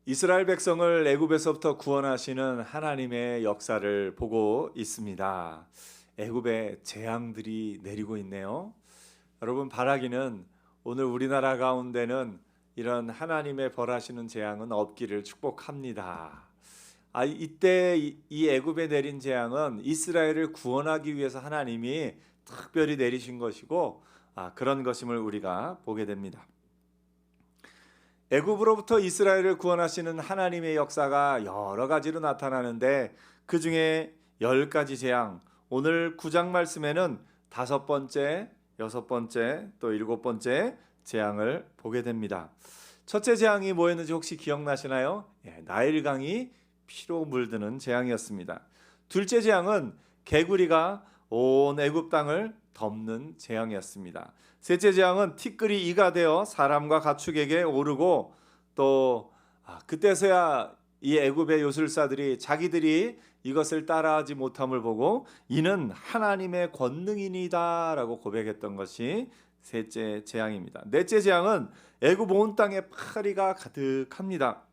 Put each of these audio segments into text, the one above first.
이스라엘 백성을 애굽에서부터 구원하시는 하나님의 역사를 보고 있습니다. 애굽에 재앙들이 내리고 있네요. 여러분, 바라기는 오늘 우리나라 가운데는 이런 하나님의 벌하시는 재앙은 없기를 축복합니다. 이때 이 애굽에 내린 재앙은 이스라엘을 구원하기 위해서 하나님이 특별히 내리신 것이고, 그런 것임을 우리가 보게 됩니다. 애굽으로부터 이스라엘을 구원하시는 하나님의 역사가 여러 가지로 나타나는데, 그 중에 10가지 재앙, 오늘 9장 말씀에는 5번째, 6번째, 또 7번째 재앙을 보게 됩니다. 첫째 재앙이 뭐였는지 혹시 기억나시나요? 나일강이 피로 물드는 재앙이었습니다. 둘째 재앙은 개구리가 온 애굽 땅을 덮는 재앙이었습니다. 셋째 재앙은 티끌이 이가 되어 사람과 가축에게 오르고, 또 그때서야 이 애굽의 요술사들이 자기들이 이것을 따라하지 못함을 보고 이는 하나님의 권능이니이다 라고 고백했던 것이 셋째 재앙입니다. 넷째 재앙은 애굽 온 땅에 파리가 가득합니다.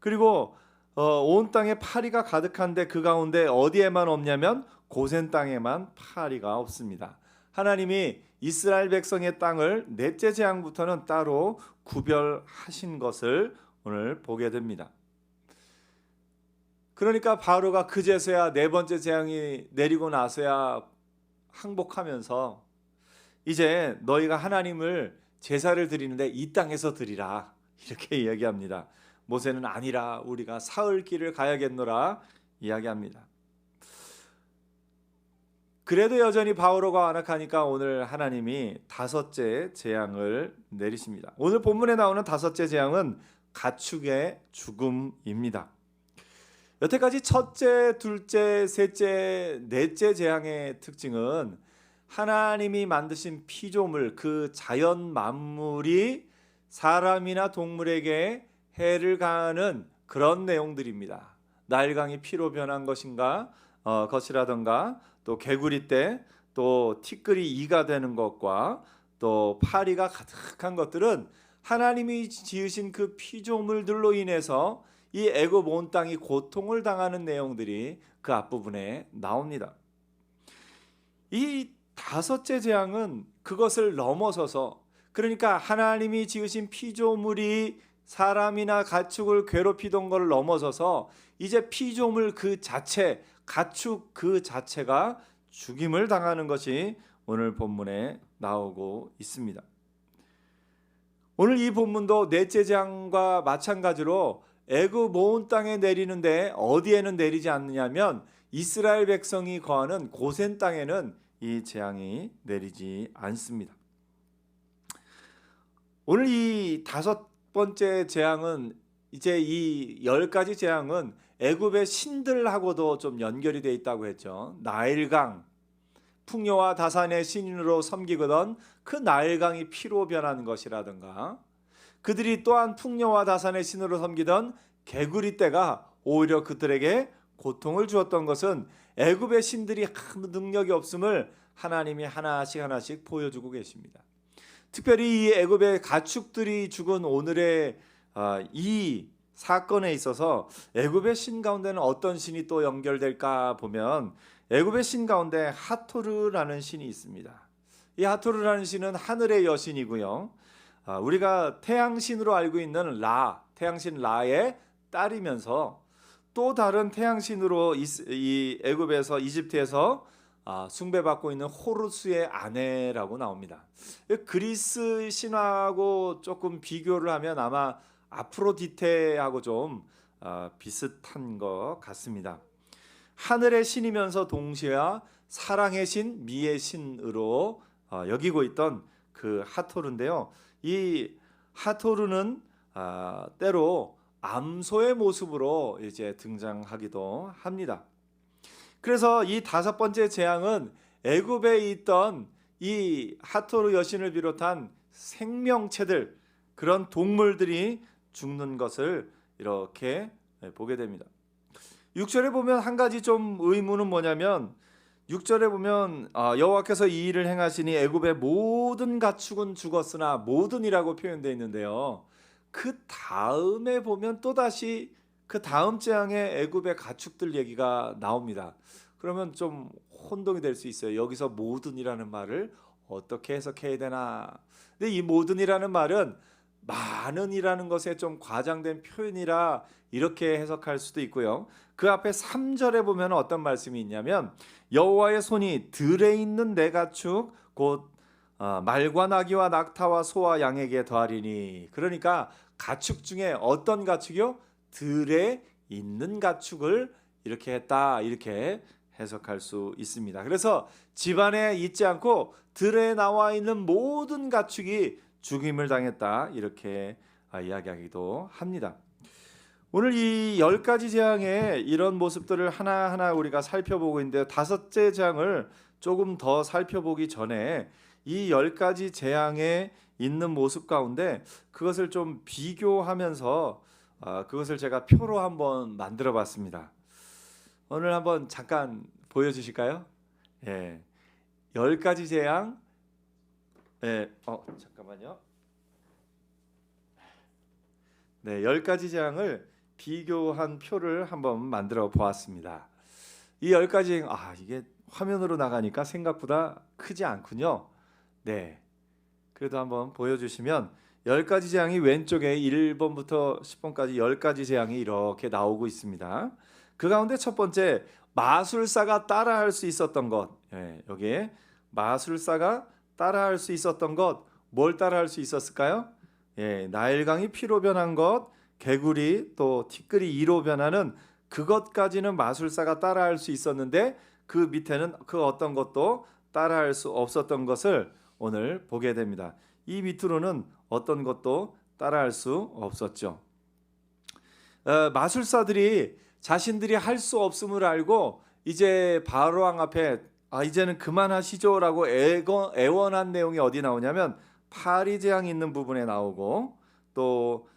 그리고 온 땅에 파리가 가득한데 그 가운데 어디에만 없냐면 고센 땅에만 파리가 없습니다. 하나님이 이스라엘 백성의 땅을 넷째 재앙부터는 따로 구별하신 것을 오늘 보게 됩니다. 그러니까 바로가 그제서야 네 번째 재앙이 내리고 나서야 항복하면서 이제 너희가 하나님을 제사를 드리는데 이 땅에서 드리라 이렇게 이야기합니다. 모세는 아니라 우리가 사흘 길을 가야겠노라 이야기합니다. 그래도 여전히 바오로가 완악하니까 오늘 하나님이 5째 재앙을 내리십니다. 오늘 본문에 나오는 5째 재앙은 가축의 죽음입니다. 여태까지 첫째, 둘째, 셋째, 넷째 재앙의 특징은 하나님이 만드신 피조물, 그 자연 만물이 사람이나 동물에게 해를 가하는 그런 내용들입니다. 나일강이 피로 변한 것이라던가, 또 개구리 떼, 또 티끌이 이가 되는 것과 또 파리가 가득한 것들은 하나님이 지으신 그 피조물들로 인해서 이 애굽 온 땅이 고통을 당하는 내용들이 그 앞부분에 나옵니다. 이 5째 재앙은 그것을 넘어서서, 그러니까 하나님이 지으신 피조물이 사람이나 가축을 괴롭히던 것을 넘어서서 이제 피조물 그 자체, 가축 그 자체가 죽임을 당하는 것이 오늘 본문에 나오고 있습니다. 오늘 이 본문도 넷째 재앙과 마찬가지로 애굽 온 땅에 내리는데 어디에는 내리지 않느냐면 이스라엘 백성이 거하는 고센 땅에는 이 재앙이 내리지 않습니다. 오늘 이 5번째 재앙은, 이제 이 10가지 재앙은 애굽의 신들하고도 좀 연결이 되어 있다고 했죠. 나일강, 풍요와 다산의 신으로 섬기거든 그 나일강이 피로 변한 것이라든가, 그들이 또한 풍요와 다산의 신으로 섬기던 개구리 떼가 오히려 그들에게 고통을 주었던 것은 애굽의 신들이 아무 능력이 없음을 하나님이 하나씩 보여주고 계십니다. 특별히 이 애굽의 가축들이 죽은 오늘의 이 사건에 있어서 애굽의 신 가운데는 어떤 신이 또 연결될까 보면 애굽의 신 가운데 하토르라는 신이 있습니다. 이 하토르라는 신은 하늘의 여신이고요. 우리가 태양신으로 알고 있는 태양신 라의 딸이면서 또 다른 태양신으로 이 애굽에서 이집트에서 숭배받고 있는 호루스의 아내라고 나옵니다. 그리스 신화하고 조금 비교를 하면 아마 아프로디테하고 좀 비슷한 것 같습니다. 하늘의 신이면서 동시에 사랑의 신, 미의 신으로 여기고 있던 그 하토르인데요. 이 하토르는 때로 암소의 모습으로 이제 등장하기도 합니다. 그래서 이 5번째 재앙은 애굽에 있던 이 하토르 여신을 비롯한 생명체들, 그런 동물들이 죽는 것을 이렇게 보게 됩니다. 6절에 보면 한 가지 좀 의문은 뭐냐면 6절에 보면 여호와께서 이 일을 행하시니 애굽의 모든 가축은 죽었으나 모든이라고 표현되어 있는데요. 그 다음에 보면 또다시 그 다음 재앙에 애굽의 가축들 얘기가 나옵니다. 그러면 좀 혼동이 될 수 있어요. 여기서 모든이라는 말을 어떻게 해석해야 되나? 근데 이 모든이라는 말은 많은이라는 것에 좀 과장된 표현이라 이렇게 해석할 수도 있고요. 그 앞에 3절에 보면 어떤 말씀이 있냐면 여호와의 손이 들에 있는 내 가축 곧 말과 나귀와 낙타와 소와 양에게 더하리니. 그러니까 가축 중에 어떤 가축이요? 들에 있는 가축을 이렇게 했다, 이렇게 해석할 수 있습니다. 그래서 집안에 있지 않고 들에 나와 있는 모든 가축이 죽임을 당했다, 이렇게 이야기하기도 합니다. 오늘 이 10가지 재앙의 이런 모습들을 하나하나 우리가 살펴보고 있는데, 다섯째 재앙을 조금 더 살펴보기 전에 이 10가지 재앙에 있는 모습 가운데 그것을 좀 비교하면서 그것을 제가 표로 한번 만들어 봤습니다. 오늘 한번 잠깐 보여주실까요? 예, 10가지 재앙. 예, 잠깐만요. 네, 10가지 재앙을 비교한 표를 한번 만들어 보았습니다. 이 10가지, 이게 화면으로 나가니까 생각보다 크지 않군요. 네, 그래도 한번 보여주시면 10가지 재앙이 왼쪽에 1번부터 10번까지 10가지 재앙이 이렇게 나오고 있습니다. 그 가운데 첫 번째, 마술사가 따라할 수 있었던 것. 여기에 마술사가 따라할 수 있었던 것, 뭘 따라할 수 있었을까요? 나일강이 피로 변한 것, 개구리 또 티끌이 이로 변하는 그것까지는 마술사가 따라할 수 있었는데, 그 밑에는 그 어떤 것도 따라할 수 없었던 것을 오늘 보게 됩니다. 이 밑으로는 어떤 것도 따라할 수 없었죠. 마술사들이 자신들이 할 수 없음을 알고 이제 바로왕 앞에 이제는 그만하시죠라고 애원한 내용이 어디 나오냐면 파리재앙이 있는 부분에 나오고, 또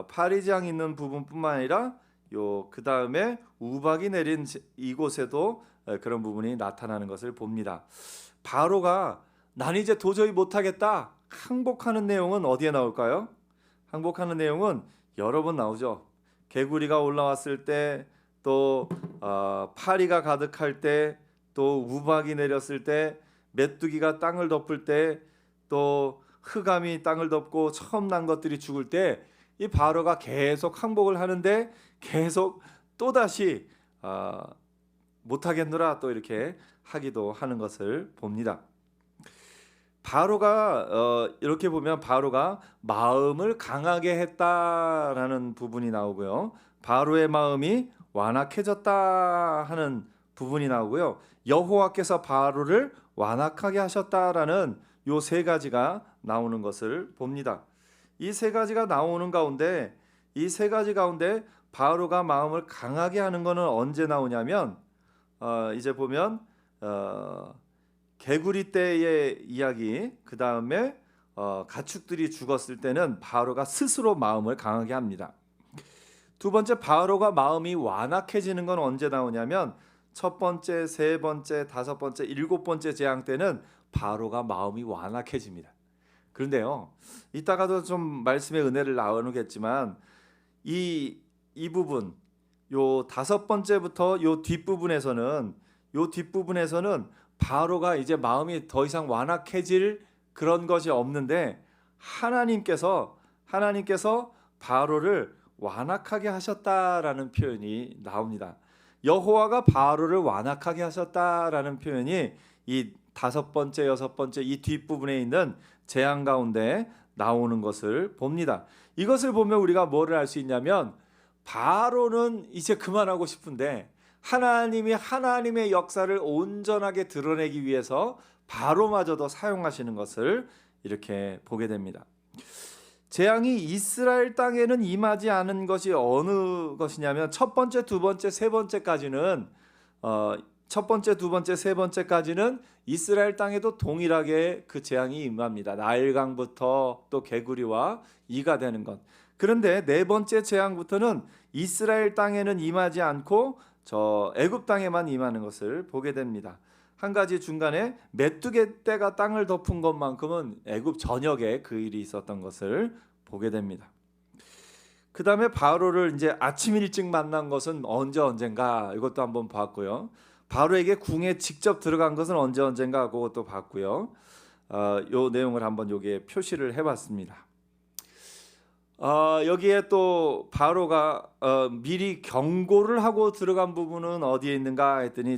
파리재앙이 있는 부분뿐만 아니라 그 다음에 우박이 내린 이곳에도 그런 부분이 나타나는 것을 봅니다. 바로가 난 이제 도저히 못하겠다 항복하는 내용은 어디에 나올까요? 항복하는 내용은 여러 번 나오죠. 개구리가 올라왔을 때, 또 파리가 가득할 때, 또 우박이 내렸을 때, 메뚜기가 땅을 덮을 때, 또 흑암이 땅을 덮고 처음 난 것들이 죽을 때, 이 바로가 계속 항복을 하는데 계속 또다시 못하겠노라 또 이렇게 하기도 하는 것을 봅니다. 바로가 이렇게 보면 바로가 마음을 강하게 했다라는 부분이 나오고요. 바로의 마음이 완악해졌다 하는 부분이 나오고요. 여호와께서 바로를 완악하게 하셨다라는 요 세 가지가 나오는 것을 봅니다. 이 세 가지가 나오는 가운데, 이 세 가지 가운데 바로가 마음을 강하게 하는 것은 언제 나오냐면 이제 보면 개구리 때의 이야기, 그 다음에 가축들이 죽었을 때는 바로가 스스로 마음을 강하게 합니다. 두 번째, 바로가 마음이 완악해지는 건 언제 나오냐면 첫 번째, 세 번째, 다섯 번째, 일곱 번째 재앙 때는 바로가 마음이 완악해집니다. 그런데요, 이따가도 좀 말씀의 은혜를 나누겠지만 이 부분, 요 다섯 번째부터 요 뒷부분에서는 바로가 이제 마음이 더 이상 완악해질 그런 것이 없는데, 하나님께서 바로를 완악하게 하셨다라는 표현이 나옵니다. 여호와가 바로를 완악하게 하셨다라는 표현이 이 다섯 번째, 여섯 번째 이 뒷부분에 있는 재앙 가운데 나오는 것을 봅니다. 이것을 보면 우리가 뭐를 알 수 있냐면, 바로는 이제 그만하고 싶은데 하나님이 하나님의 역사를 온전하게 드러내기 위해서 바로마저도 사용하시는 것을 이렇게 보게 됩니다. 재앙이 이스라엘 땅에는 임하지 않은 것이 어느 것이냐면 첫 번째, 두 번째, 세 번째까지는 첫 번째, 두 번째, 세 번째까지는 이스라엘 땅에도 동일하게 그 재앙이 임합니다. 나일강부터 또 개구리와 이가 되는 것. 그런데 네 번째 재앙부터는 이스라엘 땅에는 임하지 않고 저 애굽 땅에만 임하는 것을 보게 됩니다. 한 가지 중간에 메뚜기 떼가 땅을 덮은 것만큼은 애굽 전역에 그 일이 있었던 것을 보게 됩니다. 그 다음에 바로를 이제 아침 일찍 만난 것은 언젠가 이것도 한번 봤고요. 바로에게 궁에 직접 들어간 것은 언젠가 그것도 봤고요. 요 내용을 한번 여기에 표시를 해봤습니다. 여기에 또 바로가 미리 경고를 하고 들어간 부분은 어디에 있는가 했더니